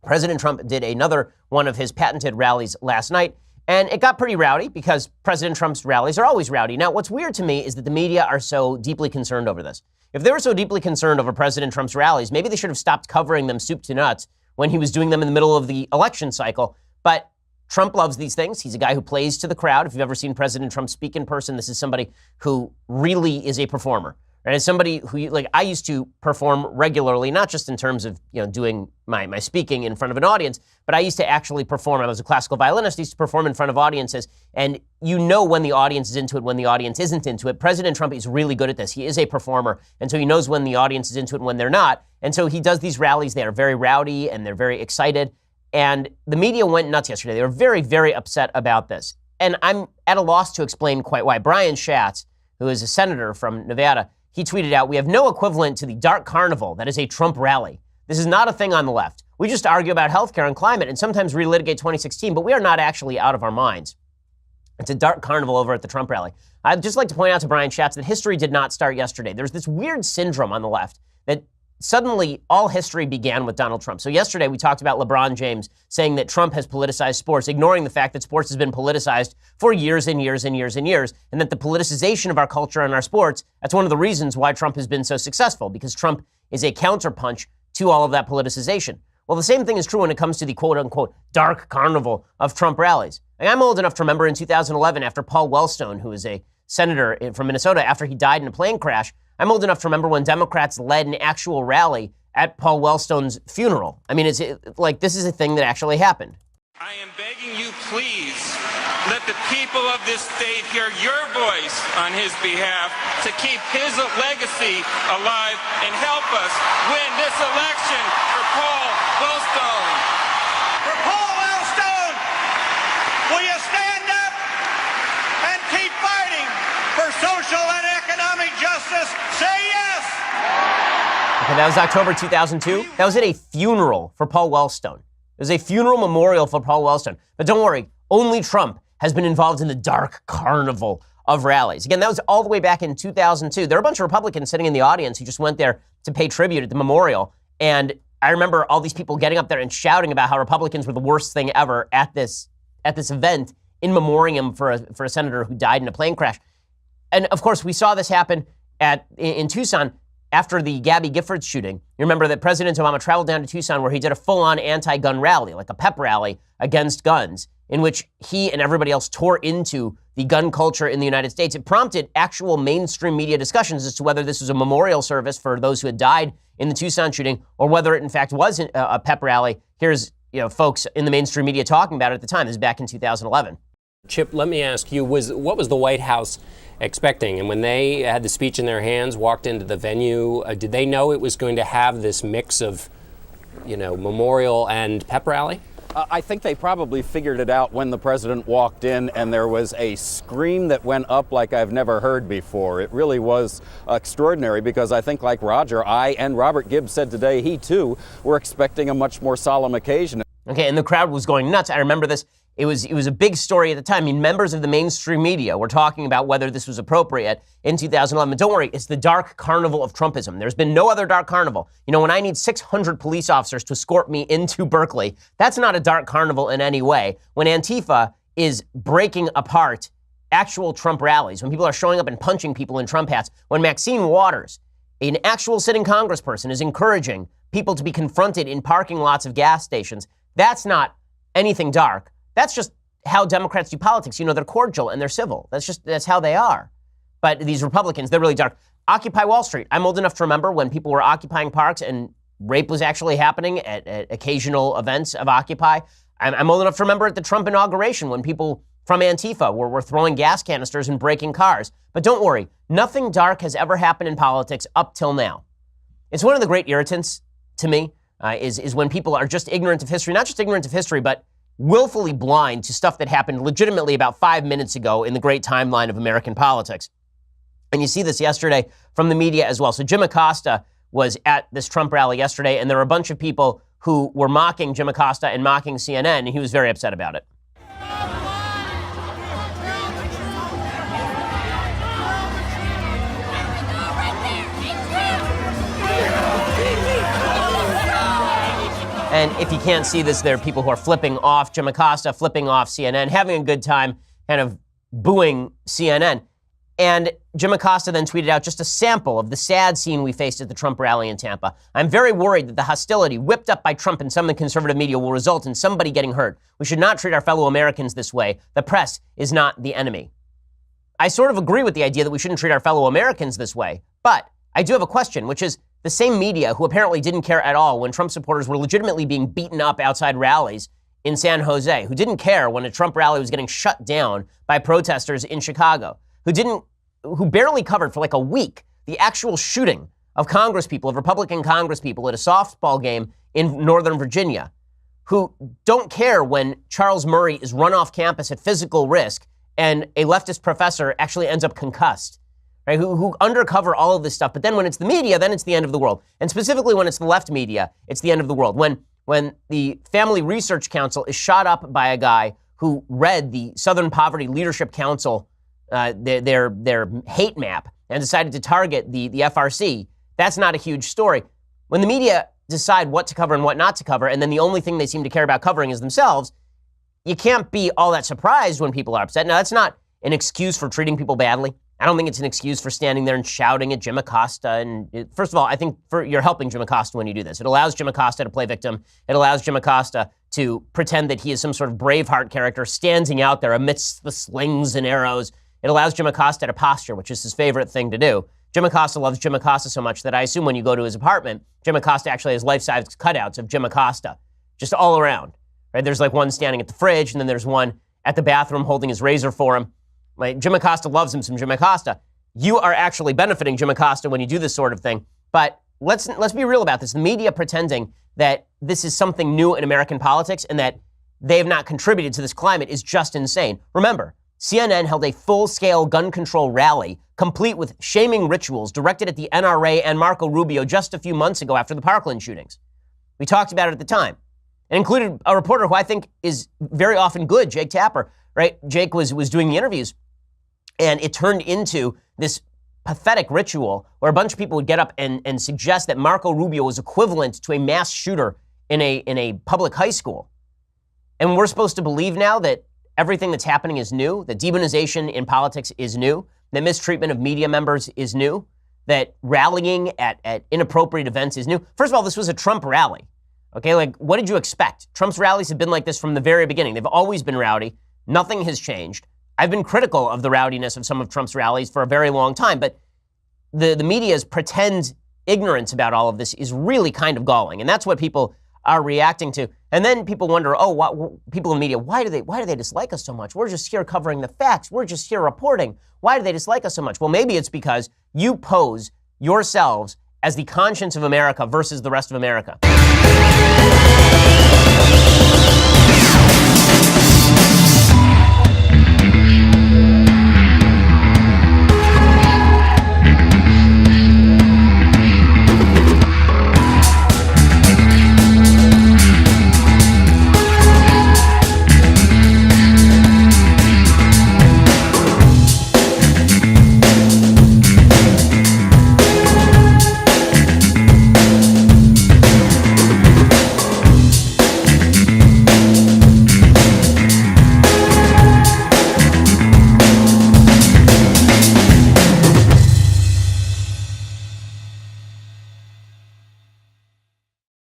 President Trump did another one of his patented rallies last night, and it got pretty rowdy because President Trump's rallies are always rowdy. Now, what's weird to me is that the media are so deeply concerned over this. If they were so deeply concerned over President Trump's rallies, maybe they should have stopped covering them soup to nuts when he was doing them in the middle of the election cycle. But Trump loves these things. He's a guy who plays to the crowd. If you've ever seen President Trump speak in person, this is somebody who really is a performer. And as somebody who, like, I used to perform regularly, not just in terms of, doing my speaking in front of an audience, but I used to actually perform. I was a classical violinist, I used to perform in front of audiences. And you know when the audience is into it, when the audience isn't into it. President Trump is really good at this. He is a performer. And so he knows when the audience is into it and when they're not. And so he does these rallies. They are very rowdy and they're very excited. And the media went nuts yesterday. They were very, very upset about this. And I'm at a loss to explain quite why. Brian Schatz, who is a senator from Nevada, he tweeted out, "We have no equivalent to the dark carnival that is a Trump rally. This is not a thing on the left. We just argue about healthcare and climate and sometimes relitigate 2016, but we are not actually out of our minds. It's a dark carnival over at the Trump rally." I'd just like to point out to Brian Schatz that history did not start yesterday. There's this weird syndrome on the left that suddenly all history began with Donald Trump. So yesterday we talked about LeBron James saying that Trump has politicized sports, ignoring the fact that sports has been politicized for years and years and years and years, and that the politicization of our culture and our sports, that's one of the reasons why Trump has been so successful, because Trump is a counterpunch to all of that politicization. Well, the same thing is true when it comes to the quote-unquote dark carnival of Trump rallies. Like, I'm old enough to remember in 2011, after Paul Wellstone, who is a senator from Minnesota, after he died in a plane crash, I'm old enough to remember when Democrats led an actual rally at Paul Wellstone's funeral. I mean, it's like this is a thing that actually happened. I am begging you, please, let the people of this state hear your voice on his behalf to keep his legacy alive and help us win this election for Paul Wellstone. For Paul Wellstone, will you stand up and keep fighting for social and economic justice? Say yes! Okay, that was October 2002. That was at a funeral for Paul Wellstone. It was a funeral memorial for Paul Wellstone. But don't worry, only Trump has been involved in the dark carnival of rallies. Again, that was all the way back in 2002. There were a bunch of Republicans sitting in the audience who just went there to pay tribute at the memorial. And I remember all these people getting up there and shouting about how Republicans were the worst thing ever at this event in memoriam for a senator who died in a plane crash. And of course, we saw this happen in Tucson after the Gabby Giffords shooting. You remember that President Obama traveled down to Tucson where he did a full-on anti-gun rally, like a pep rally against guns, in which he and everybody else tore into the gun culture in the United States. It prompted actual mainstream media discussions as to whether this was a memorial service for those who had died in the Tucson shooting or whether it in fact was a pep rally. Here's folks in the mainstream media talking about it at the time. This is back in 2011. Chip, let me ask you, what was the White House expecting? And when they had the speech in their hands, walked into the venue, did they know it was going to have this mix of, memorial and pep rally? I think they probably figured it out when the president walked in and there was a scream that went up like I've never heard before. It really was extraordinary because I think, like Roger, I and Robert Gibbs said today, he too, were expecting a much more solemn occasion. Okay, and the crowd was going nuts. I remember this. It was a big story at the time. I mean, members of the mainstream media were talking about whether this was appropriate in 2011. But don't worry, it's the dark carnival of Trumpism. There's been no other dark carnival. When I need 600 police officers to escort me into Berkeley, that's not a dark carnival in any way. When Antifa is breaking apart actual Trump rallies, when people are showing up and punching people in Trump hats, when Maxine Waters, an actual sitting congressperson, is encouraging people to be confronted in parking lots of gas stations, that's not anything dark. That's just how Democrats do politics. They're cordial and they're civil. That's how they are. But these Republicans, they're really dark. Occupy Wall Street. I'm old enough to remember when people were occupying parks and rape was actually happening at occasional events of Occupy. I'm old enough to remember at the Trump inauguration when people from Antifa were throwing gas canisters and breaking cars. But don't worry, nothing dark has ever happened in politics up till now. It's one of the great irritants to me is when people are just ignorant of history, not just ignorant of history, but willfully blind to stuff that happened legitimately about 5 minutes ago in the great timeline of American politics. And you see this yesterday from the media as well. So Jim Acosta was at this Trump rally yesterday, and there were a bunch of people who were mocking Jim Acosta and mocking CNN, and he was very upset about it. And if you can't see this, there are people who are flipping off Jim Acosta, flipping off CNN, having a good time, kind of booing CNN. And Jim Acosta then tweeted out just a sample of the sad scene we faced at the Trump rally in Tampa. I'm very worried that the hostility whipped up by Trump and some of the conservative media will result in somebody getting hurt. We should not treat our fellow Americans this way. The press is not the enemy. I sort of agree with the idea that we shouldn't treat our fellow Americans this way. But I do have a question, which is the same media who apparently didn't care at all when Trump supporters were legitimately being beaten up outside rallies in San Jose, who didn't care when a Trump rally was getting shut down by protesters in Chicago, who barely covered for like a week the actual shooting of Congresspeople, of Republican Congresspeople at a softball game in Northern Virginia, who don't care when Charles Murray is run off campus at physical risk and a leftist professor actually ends up concussed, right? Who undercover all of this stuff. But then when it's the media, then it's the end of the world. And specifically when it's the left media, it's the end of the world. When the Family Research Council is shot up by a guy who read the Southern Poverty Leadership Council their hate map and decided to target the FRC, that's not a huge story. When the media decide what to cover and what not to cover, and then the only thing they seem to care about covering is themselves, you can't be all that surprised when people are upset. Now, that's not an excuse for treating people badly. I don't think it's an excuse for standing there and shouting at Jim Acosta. And first of all, I think you're helping Jim Acosta when you do this. It allows Jim Acosta to play victim. It allows Jim Acosta to pretend that he is some sort of Braveheart character standing out there amidst the slings and arrows. It allows Jim Acosta to posture, which is his favorite thing to do. Jim Acosta loves Jim Acosta so much that I assume when you go to his apartment, Jim Acosta actually has life-size cutouts of Jim Acosta, just all around. Right? There's like one standing at the fridge, and then there's one at the bathroom holding his razor for him. Like, Jim Acosta loves him some Jim Acosta. You are actually benefiting Jim Acosta when you do this sort of thing. But let's be real about this. The media pretending that this is something new in American politics and that they have not contributed to this climate is just insane. Remember, CNN held a full-scale gun control rally, complete with shaming rituals directed at the NRA and Marco Rubio just a few months ago after the Parkland shootings. We talked about it at the time. It included a reporter who I think is very often good, Jake Tapper, right? Jake was doing the interviews, and it turned into this pathetic ritual where a bunch of people would get up and suggest that Marco Rubio was equivalent to a mass shooter in a public high school. And we're supposed to believe now that everything that's happening is new, that demonization in politics is new, that mistreatment of media members is new, that rallying at inappropriate events is new. First of all, this was a Trump rally. Okay, like, what did you expect? Trump's rallies have been like this from the very beginning. They've always been rowdy. Nothing has changed. I've been critical of the rowdiness of some of Trump's rallies for a very long time, but the media's pretend ignorance about all of this is really kind of galling, and that's what people are reacting to. And then people wonder, people in the media, why do they dislike us so much? We're just here covering the facts. We're just here reporting. Why do they dislike us so much? Well, maybe it's because you pose yourselves as the conscience of America versus the rest of America.